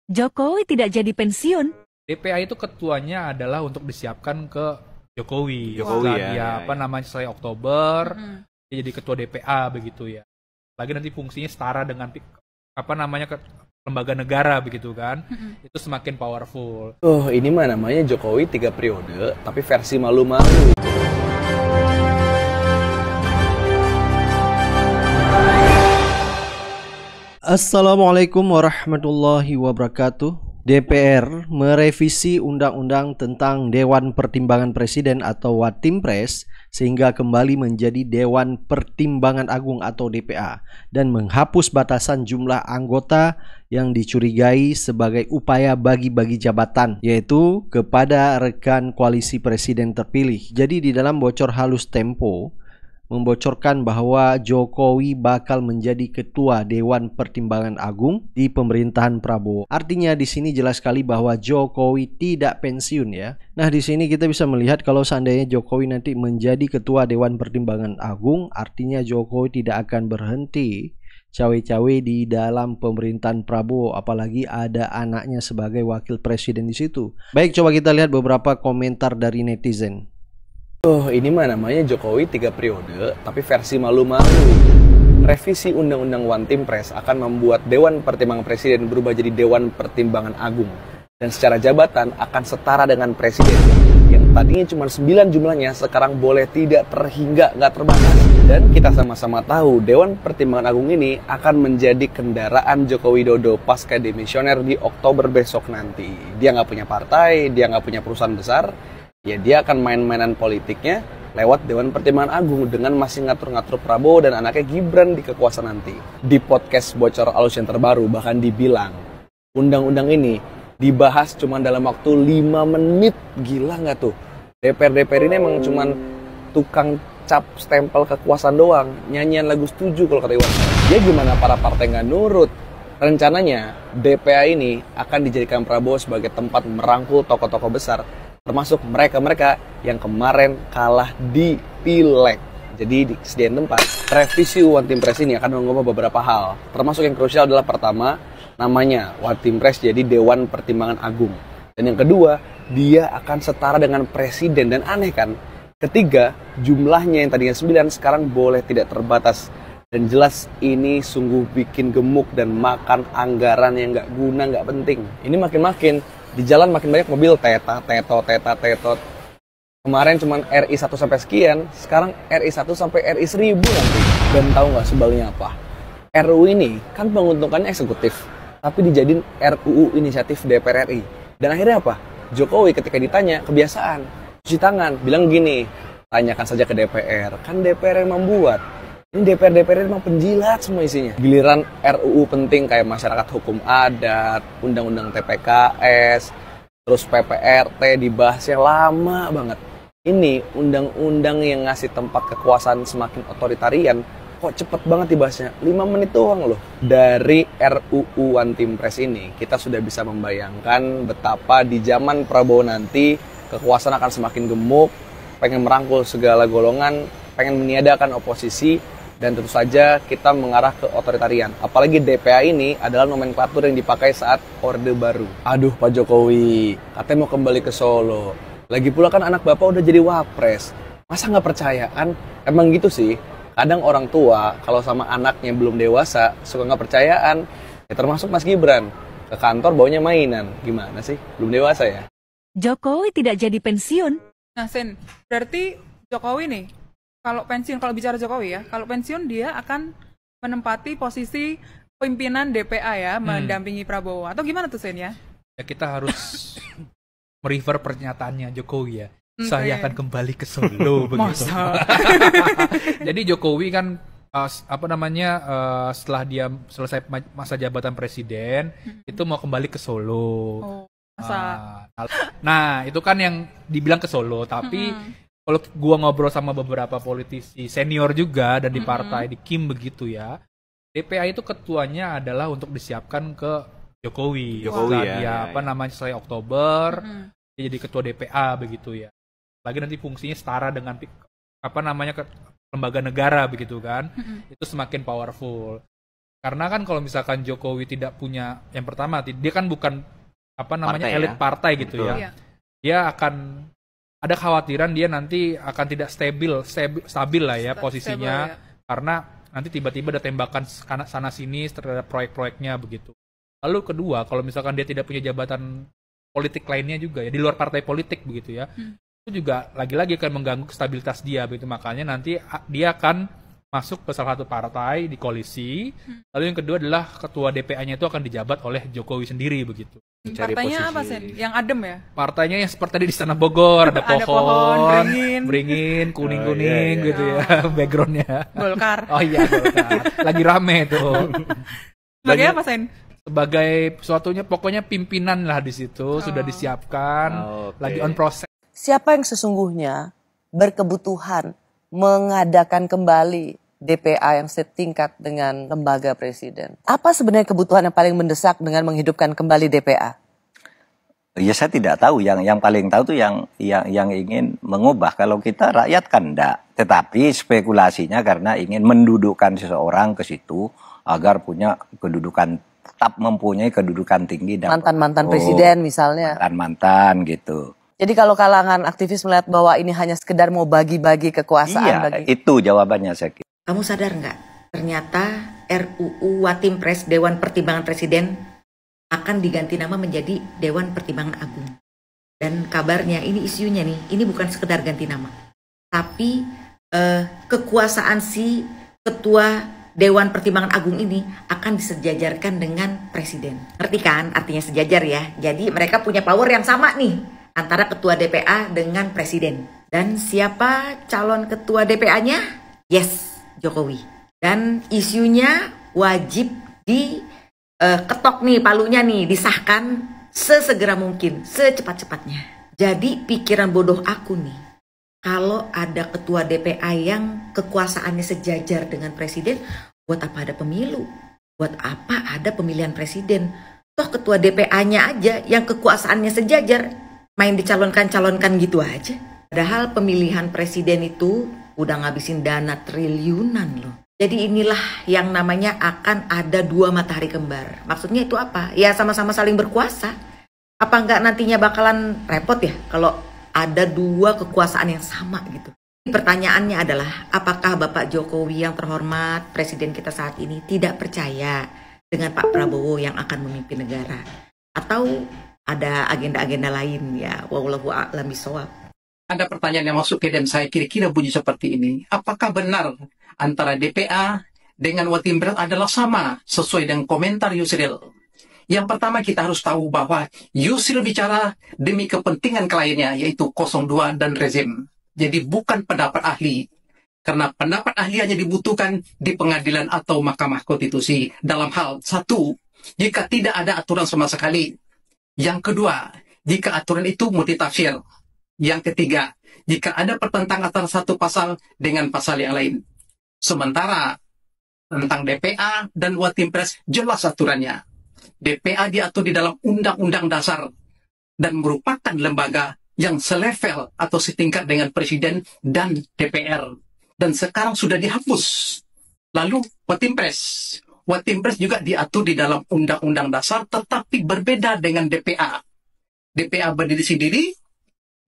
Jokowi tidak jadi pensiun. DPA itu ketuanya adalah untuk disiapkan ke Jokowi. Jokowi Setelah ya, dia ya, ya. namanya selesai Oktober, dia jadi ketua DPA begitu ya. Lagi nanti fungsinya setara dengan lembaga negara begitu kan. Itu semakin powerful. Oh, ini mah namanya Jokowi 3 periode, tapi versi malu-malu. Assalamualaikum warahmatullahi wabarakatuh. DPR merevisi Undang-Undang tentang Dewan Pertimbangan Presiden atau Watimpres sehingga kembali menjadi Dewan Pertimbangan Agung atau DPA dan menghapus batasan jumlah anggota yang dicurigai sebagai upaya bagi-bagi jabatan, yaitu kepada rekan koalisi presiden terpilih. Jadi di dalam bocor halus Tempo membocorkan bahwa Jokowi bakal menjadi ketua Dewan Pertimbangan Agung di pemerintahan Prabowo. Artinya di sini jelas sekali bahwa Jokowi tidak pensiun ya. Nah, di sini kita bisa melihat kalau seandainya Jokowi nanti menjadi ketua Dewan Pertimbangan Agung, artinya Jokowi tidak akan berhenti cawe-cawe di dalam pemerintahan Prabowo, apalagi ada anaknya sebagai wakil presiden di situ. Baik, coba kita lihat beberapa komentar dari netizen. Oh, ini mah namanya Jokowi 3 periode, tapi versi malu-malu. Revisi Undang-Undang Watimpres akan membuat Dewan Pertimbangan Presiden berubah jadi Dewan Pertimbangan Agung. Dan secara jabatan akan setara dengan Presiden. Yang tadinya cuma 9 jumlahnya, sekarang boleh tidak terhingga, nggak terbatas. Dan kita sama-sama tahu, Dewan Pertimbangan Agung ini akan menjadi kendaraan Joko Widodo pasca demisioner di Oktober besok nanti. Dia nggak punya partai, dia nggak punya perusahaan besar, ya dia akan main-mainan politiknya lewat Dewan Pertimbangan Agung dengan masih ngatur-ngatur Prabowo dan anaknya Gibran di kekuasaan nanti. Di podcast Bocor Alus yang terbaru bahkan dibilang undang-undang ini dibahas cuma dalam waktu 5 menit. Gila nggak tuh? DPR ini emang cuma tukang cap stempel kekuasaan doang, nyanyian lagu setuju kalau kata Iwan. Ya gimana para partai nggak nurut? Rencananya DPA ini akan dijadikan Prabowo sebagai tempat merangkul tokoh-tokoh besar, termasuk mereka-mereka yang kemarin kalah di Pileg. Jadi disediain tempat. Revisi Watimpres ini akan mengubah beberapa hal. Termasuk yang krusial adalah pertama, namanya Watimpres jadi Dewan Pertimbangan Agung. Dan yang kedua, dia akan setara dengan Presiden. Dan aneh kan? Ketiga, jumlahnya yang tadinya 9 sekarang boleh tidak terbatas. Dan jelas ini sungguh bikin gemuk dan makan anggaran yang nggak guna, nggak penting. Ini makin-makin di jalan makin banyak mobil tetot. Kemarin cuma RI 1 sampai sekian, sekarang RI 1 sampai RI 1000 nanti. Dan tahu nggak sebaliknya apa? RUU ini kan penguntungannya eksekutif, tapi dijadiin RUU inisiatif DPR RI. Dan akhirnya apa? Jokowi ketika ditanya kebiasaan, cuci tangan, bilang gini, tanyakan saja ke DPR, kan DPR yang membuat. Ini DPR memang penjilat semua isinya. Giliran RUU penting kayak masyarakat hukum adat, undang-undang TPKS, terus PPRT dibahasnya lama banget. Ini undang-undang yang ngasih tempat kekuasaan semakin otoritarian, kok cepet banget dibahasnya, 5 menit doang loh. Dari RUU Watimpres ini, kita sudah bisa membayangkan betapa di zaman Prabowo nanti, kekuasaan akan semakin gemuk, pengen merangkul segala golongan, pengen meniadakan oposisi, dan tentu saja kita mengarah ke otoritarian. Apalagi DPA ini adalah nomenklatur yang dipakai saat Orde Baru. Aduh Pak Jokowi, katanya mau kembali ke Solo. Lagi pula kan anak bapak udah jadi wapres. Masa nggak percayaan? Emang gitu sih. Kadang orang tua kalau sama anaknya belum dewasa suka nggak percayaan. Ya termasuk Mas Gibran. Ke kantor baunya mainan. Gimana sih? Belum dewasa ya? Jokowi tidak jadi pensiun. Nah, Sen, berarti Jokowi nih, kalau bicara Jokowi ya, kalau pensiun dia akan menempati posisi pimpinan DPA ya, mendampingi Prabowo. Atau gimana tuh, Sen ya? Ya kita harus merefer pernyataannya Jokowi ya. Saya Okay. akan kembali ke Solo begitu. Masa? Jadi Jokowi kan setelah dia selesai masa jabatan presiden itu mau kembali ke Solo. Oh, masa? Nah, itu kan yang dibilang ke Solo, tapi kalau gua ngobrol sama beberapa politisi senior juga dan di partai di Kim begitu ya, DPA itu ketuanya adalah untuk disiapkan ke Jokowi. Jokowi Setelah ya, dia namanya selesai Oktober, dia jadi ketua DPA begitu ya. Lagi nanti fungsinya setara dengan lembaga negara begitu kan. Itu semakin powerful. Karena kan kalau misalkan Jokowi tidak punya, yang pertama dia kan bukan Partai elit ya. partai gitu Betul. ya. Iya. Dia akan ada khawatiran dia nanti akan tidak stabil lah ya posisinya, Stable, karena nanti tiba-tiba ada tembakan sana sini terhadap proyek-proyeknya begitu. Lalu kedua, kalau misalkan dia tidak punya jabatan politik lainnya juga ya di luar partai politik begitu ya, itu juga lagi-lagi akan mengganggu stabilitas dia begitu. Makanya nanti dia akan masuk ke salah satu partai di koalisi. Lalu yang kedua adalah ketua DPA-nya itu akan dijabat oleh Jokowi sendiri begitu. Mencari Partainya posisi. apa, Sen? Yang adem ya? Partainya yang seperti tadi di Istana Bogor, ada Ada pohon, pohon, beringin. beringin, kuning-kuning Oh, iya, iya. gitu ya backgroundnya. Golkar. Oh iya, Golkar. Lagi rame tuh. Sebagai apa, Sen? Sebagai suatunya pokoknya pimpinan lah di situ sudah disiapkan, Oke. lagi on proses. Siapa yang sesungguhnya berkebutuhan mengadakan kembali DPA yang setingkat dengan lembaga presiden? Apa sebenarnya kebutuhan yang paling mendesak dengan menghidupkan kembali DPA? Ya saya tidak tahu, yang paling tahu tuh yang ingin mengubah. Kalau kita rakyat kan enggak, tetapi spekulasinya karena ingin mendudukkan seseorang ke situ agar punya kedudukan, tetap mempunyai kedudukan tinggi dan Mantan-mantan presiden misalnya. mantan gitu. Jadi kalau kalangan aktivis melihat bahwa ini hanya sekedar mau bagi-bagi kekuasaan Iya, bagi itu jawabannya saya kira. Kamu sadar nggak? Ternyata RUU Watim Pres Dewan Pertimbangan Presiden akan diganti nama menjadi Dewan Pertimbangan Agung. Dan kabarnya ini isunya nih, ini bukan sekedar ganti nama, tapi kekuasaan si ketua Dewan Pertimbangan Agung ini akan disejajarkan dengan presiden. Ngerti kan? Artinya sejajar ya. Jadi mereka punya power yang sama nih antara ketua DPA dengan presiden. Dan siapa calon ketua DPA-nya? Yes, Jokowi. Dan isunya wajib diketok nih palunya nih, disahkan sesegera mungkin, secepat-cepatnya. Jadi pikiran bodoh aku nih, kalau ada ketua DPA yang kekuasaannya sejajar dengan presiden, buat apa ada pemilu? Buat apa ada pemilihan presiden? Toh ketua DPA-nya aja yang kekuasaannya sejajar, main dicalonkan-calonkan gitu aja. Padahal pemilihan presiden itu udah ngabisin dana triliunan loh. Jadi inilah yang namanya akan ada dua matahari kembar. Maksudnya itu apa? Ya sama-sama saling berkuasa. Apa enggak nantinya bakalan repot ya kalau ada dua kekuasaan yang sama gitu. Pertanyaannya adalah, apakah Bapak Jokowi yang terhormat, presiden kita saat ini, tidak percaya dengan Pak Prabowo yang akan memimpin negara? Atau ada agenda-agenda lain ya? Wallahu a'lam bishawab. Ada pertanyaan yang masuk ke dan saya kira-kira bunyi seperti ini. Apakah benar antara DPA dengan Watim Pres adalah sama sesuai dengan komentar Yusril? Yang pertama kita harus tahu bahwa Yusril bicara demi kepentingan kliennya yaitu 02 dan rezim. Jadi bukan pendapat ahli. Karena pendapat ahli hanya dibutuhkan di pengadilan atau Mahkamah Konstitusi dalam hal satu, jika tidak ada aturan sama sekali. Yang kedua, jika aturan itu multitafsir. Yang ketiga, jika ada pertentangan antara satu pasal dengan pasal yang lain. Sementara tentang DPA dan Watim Pres jelas aturannya. DPA diatur di dalam Undang-Undang Dasar dan merupakan lembaga yang selevel atau setingkat dengan Presiden dan DPR. Dan sekarang sudah dihapus. Lalu Watim Pres. Watim Pres juga diatur di dalam Undang-Undang Dasar tetapi berbeda dengan DPA. DPA berdiri sendiri,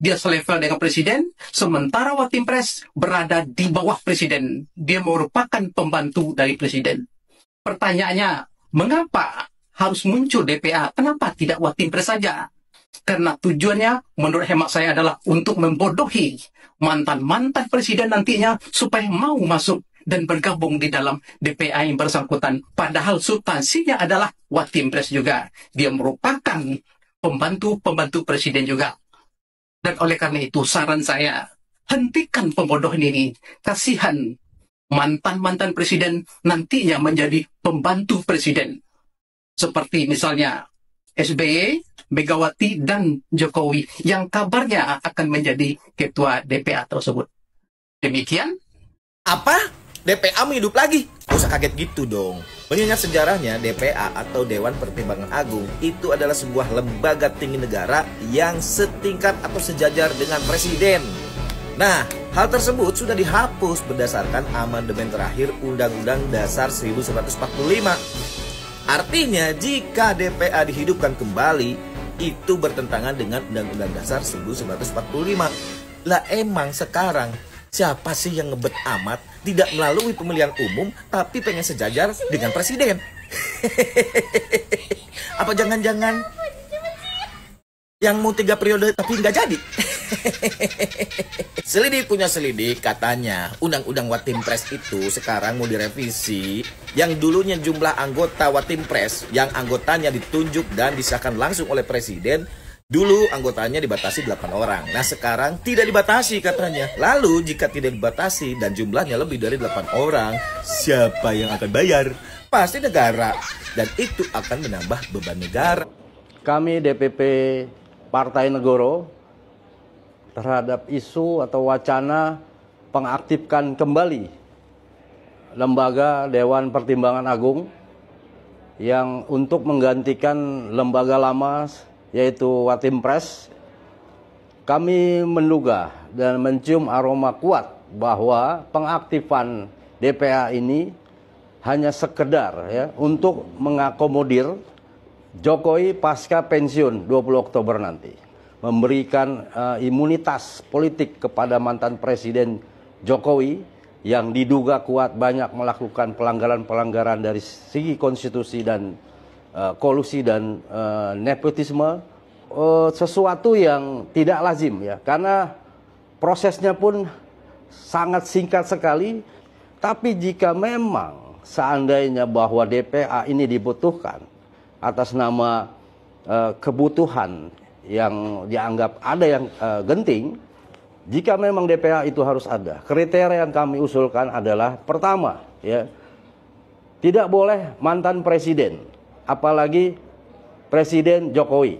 dia selevel dengan presiden, sementara Watim Pres berada di bawah presiden. Dia merupakan pembantu dari presiden. Pertanyaannya, mengapa harus muncul DPA? Kenapa tidak Watim Pres saja? Karena tujuannya menurut hemat saya adalah untuk membodohi mantan-mantan presiden nantinya supaya mau masuk dan bergabung di dalam DPA yang bersangkutan. Padahal substansinya adalah Watim Pres juga. Dia merupakan pembantu presiden juga. Dan oleh karena itu saran saya, hentikan pembodohan ini. Kasihan mantan-mantan presiden nantinya menjadi pembantu presiden. Seperti misalnya SBY, Megawati, dan Jokowi yang kabarnya akan menjadi ketua DPA tersebut. Demikian. Apa? DPA mau hidup lagi? Gak usah kaget gitu dong. Mengingat sejarahnya, DPA atau Dewan Pertimbangan Agung itu adalah sebuah lembaga tinggi negara yang setingkat atau sejajar dengan presiden. Nah, Hal tersebut sudah dihapus berdasarkan amandemen terakhir Undang-Undang Dasar 1945. Artinya, jika DPA dihidupkan kembali, itu bertentangan dengan Undang-Undang Dasar 1945. Lah emang sekarang, siapa sih yang ngebet amat tidak melalui pemilihan umum tapi pengen sejajar dengan presiden? Apa jangan-jangan yang mau 3 periode tapi nggak jadi? Selidik punya selidik, katanya Undang-Undang Watimpres itu sekarang mau direvisi. Yang dulunya jumlah anggota Watimpres yang anggotanya ditunjuk dan disahkan langsung oleh presiden, dulu anggotanya dibatasi 8 orang. Nah sekarang tidak dibatasi katanya. Lalu jika tidak dibatasi dan jumlahnya lebih dari 8 orang, siapa yang akan bayar? Pasti negara. Dan itu akan menambah beban negara. Kami DPP Partai Negoro terhadap isu atau wacana pengaktifkan kembali lembaga Dewan Pertimbangan Agung yang untuk menggantikan lembaga lama yaitu Watimpres. Kami menduga dan mencium aroma kuat bahwa pengaktifan DPA ini hanya sekedar ya untuk mengakomodir Jokowi pasca pensiun 20 Oktober nanti, memberikan imunitas politik kepada mantan Presiden Jokowi yang diduga kuat banyak melakukan pelanggaran-pelanggaran dari segi konstitusi dan kolusi dan nepotisme, sesuatu yang tidak lazim ya, karena prosesnya pun sangat singkat sekali. Tapi jika memang seandainya bahwa DPA ini dibutuhkan atas nama kebutuhan yang dianggap ada yang genting, jika memang DPA itu harus ada, kriteria yang kami usulkan adalah pertama, ya, tidak boleh mantan presiden, apalagi Presiden Jokowi.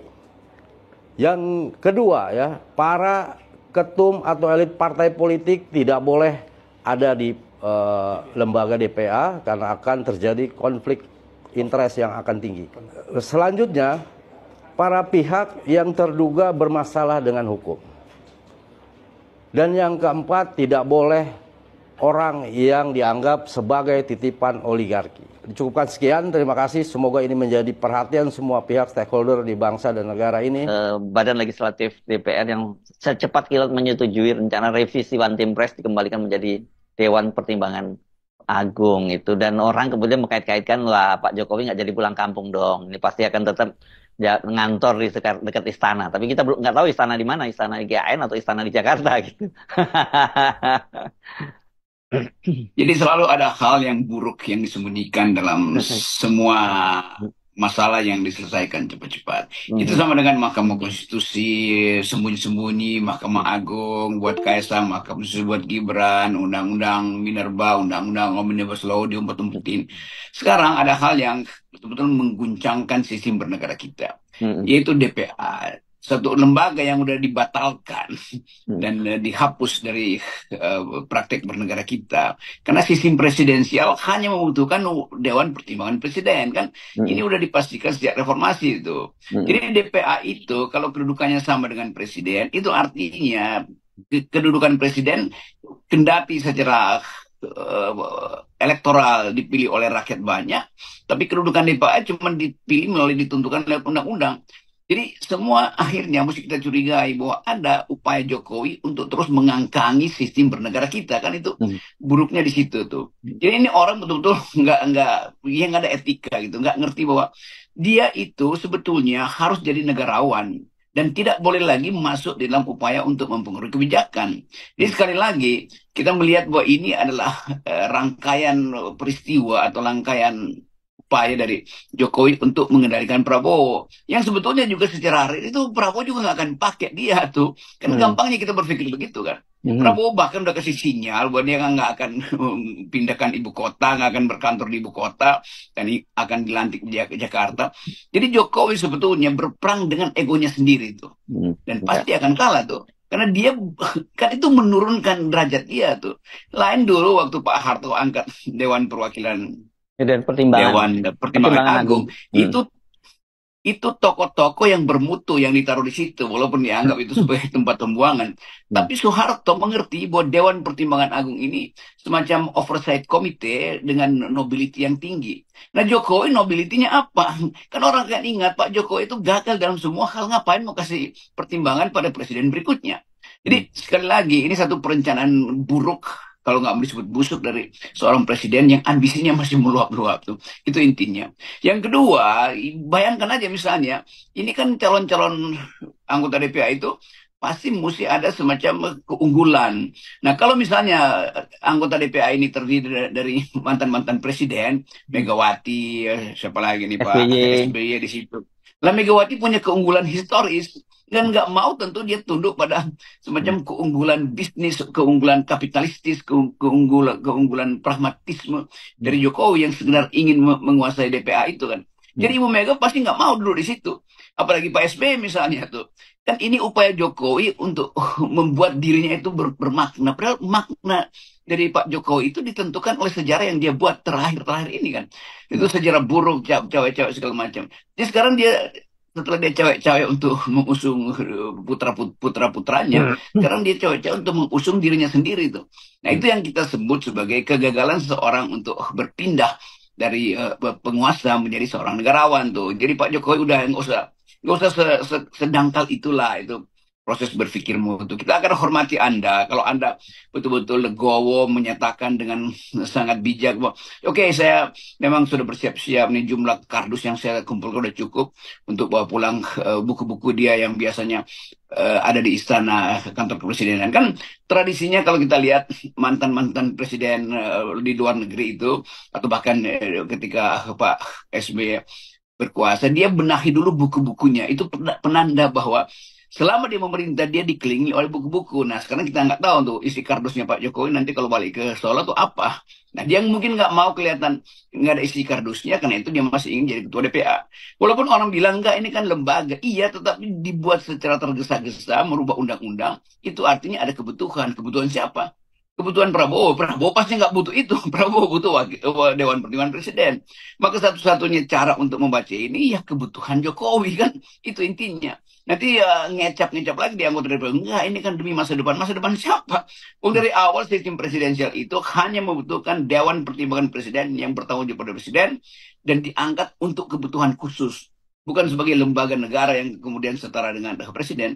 Yang kedua, ya, para ketum atau elit partai politik tidak boleh ada di lembaga DPA karena akan terjadi konflik interest yang akan tinggi. Selanjutnya, para pihak yang terduga bermasalah dengan hukum. Dan yang keempat, tidak boleh orang yang dianggap sebagai titipan oligarki. Cukupkan sekian, terima kasih. Semoga ini menjadi perhatian semua pihak stakeholder di bangsa dan negara ini. Badan Legislatif DPR yang secepat kilat menyetujui rencana revisi Watimpres dikembalikan menjadi Dewan Pertimbangan Agung itu, dan orang kemudian mengkait-kaitkan, wah Pak Jokowi nggak jadi pulang kampung dong, ini pasti akan tetap ngantor di dekat istana, tapi kita belum nggak tahu istana di mana, istana IGAN atau istana di Jakarta gitu. Jadi selalu ada hal yang buruk yang disembunyikan dalam semua masalah yang diselesaikan cepat-cepat. Itu sama dengan Mahkamah Konstitusi sembunyi-sembunyi, Mahkamah Agung buat Kaisang, Mahkamah Konstitusi buat Gibran, Undang-Undang Minerba, Undang-Undang Omnibus Law diumpet-umpetin. Sekarang ada hal yang betul-betul mengguncangkan sistem bernegara kita, yaitu DPA. Satu lembaga yang udah dibatalkan dan dihapus dari praktek bernegara kita karena sistem presidensial hanya membutuhkan Dewan Pertimbangan Presiden, kan ini udah dipastikan sejak reformasi itu. Jadi DPA itu kalau kedudukannya sama dengan presiden, itu artinya kedudukan presiden kendati secara elektoral dipilih oleh rakyat banyak, tapi kedudukan DPA cuma dipilih melalui ditentukan oleh undang-undang. Jadi semua akhirnya mesti kita curigai bahwa ada upaya Jokowi untuk terus mengangkangi sistem bernegara kita, kan itu buruknya di situ tuh. Jadi ini orang betul-betul nggak ada etika gitu, nggak ngerti bahwa dia itu sebetulnya harus jadi negarawan dan tidak boleh lagi masuk dalam upaya untuk mempengaruhi kebijakan. Jadi sekali lagi kita melihat bahwa ini adalah rangkaian peristiwa atau rangkaian upaya dari Jokowi untuk mengendalikan Prabowo, yang sebetulnya juga secara real itu Prabowo juga nggak akan pakai dia tuh, kan gampangnya kita berpikir begitu kan. Prabowo bahkan udah kasih sinyal bahwa dia nggak akan pindahkan ibu kota, nggak akan berkantor di ibu kota, dan akan dilantik di Jakarta. Jadi Jokowi sebetulnya berperang dengan egonya sendiri tuh, dan pasti akan kalah tuh. Karena dia kan itu menurunkan derajat dia tuh. Lain dulu waktu Pak Harto angkat Dewan Perwakilan dan Pertimbangan Dewan Pertimbangan Agung itu itu tokoh-tokoh yang bermutu yang ditaruh di situ, walaupun dianggap itu sebagai tempat pembuangan. Tapi Soeharto mengerti bahwa Dewan Pertimbangan Agung ini semacam oversight committee dengan nobility yang tinggi. Nah, Jokowi nobility-nya apa? Kan orang kan ingat Pak Jokowi itu gagal dalam semua hal, ngapain mau kasih pertimbangan pada presiden berikutnya. Jadi sekali lagi ini satu perencanaan buruk, kalau nggak disebut busuk, dari seorang presiden yang ambisinya masih meluap-luap tuh. Itu intinya. Yang kedua, bayangkan aja misalnya, ini kan calon-calon anggota DPA itu pasti mesti ada semacam keunggulan. Nah, kalau misalnya anggota DPA ini terdiri dari mantan-mantan presiden, Megawati, siapa lagi nih Pak, SBY di situ. Lah Megawati punya keunggulan historis, dan nggak mau tentu dia tunduk pada semacam keunggulan bisnis, keunggulan kapitalistis, keunggulan pragmatisme dari Jokowi yang sekedar ingin menguasai DPA itu kan. Jadi Ibu Mega pasti nggak mau duduk di situ. Apalagi Pak SBY misalnya tuh. Kan ini upaya Jokowi untuk membuat dirinya itu bermakna. Padahal makna dari Pak Jokowi itu ditentukan oleh sejarah yang dia buat terakhir-terakhir ini kan. Itu sejarah buruk, cewek-cewek segala macam. Jadi sekarang dia, setelah dia cewek-cewek untuk mengusung putra-putranya, sekarang dia cewek-cewek untuk mengusung dirinya sendiri tuh. Nah, itu yang kita sebut sebagai kegagalan seseorang untuk berpindah dari penguasa menjadi seorang negarawan tuh. Jadi Pak Jokowi udah nggak usah sedangkal itulah itu proses berpikirmu itu. Kita akan hormati Anda kalau Anda betul-betul legowo menyatakan dengan sangat bijak bahwa oke, saya memang sudah bersiap-siap nih, jumlah kardus yang saya kumpulkan udah cukup untuk bawa pulang buku-buku dia yang biasanya ada di istana kantor kepresidenan. Kan tradisinya kalau kita lihat mantan-mantan presiden di luar negeri itu, atau bahkan ketika Pak SBY berkuasa, dia benahi dulu buku-bukunya. Itu penanda bahwa selama dia memerintah, dia dikelilingi oleh buku-buku. Nah, sekarang kita nggak tahu tuh isi kardusnya Pak Jokowi nanti kalau balik ke Solo tuh apa. Nah, dia mungkin nggak mau kelihatan nggak ada isi kardusnya, karena itu dia masih ingin jadi ketua DPA. Walaupun orang bilang nggak, ini kan lembaga. Iya, tetapi dibuat secara tergesa-gesa, merubah undang-undang, itu artinya ada kebutuhan. Kebutuhan siapa? Kebutuhan Prabowo. Prabowo pasti nggak butuh itu. Prabowo butuh Dewan Pertimbangan Presiden. Maka satu-satunya cara untuk membaca ini ya kebutuhan Jokowi kan. Itu intinya. Nanti ngecap-ngecap lagi di anggota DPR. Enggak, ini kan demi masa depan. Masa depan siapa? Dari awal sistem presidensial itu hanya membutuhkan Dewan Pertimbangan Presiden yang bertanggung jawab pada presiden dan diangkat untuk kebutuhan khusus. Bukan sebagai lembaga negara yang kemudian setara dengan presiden.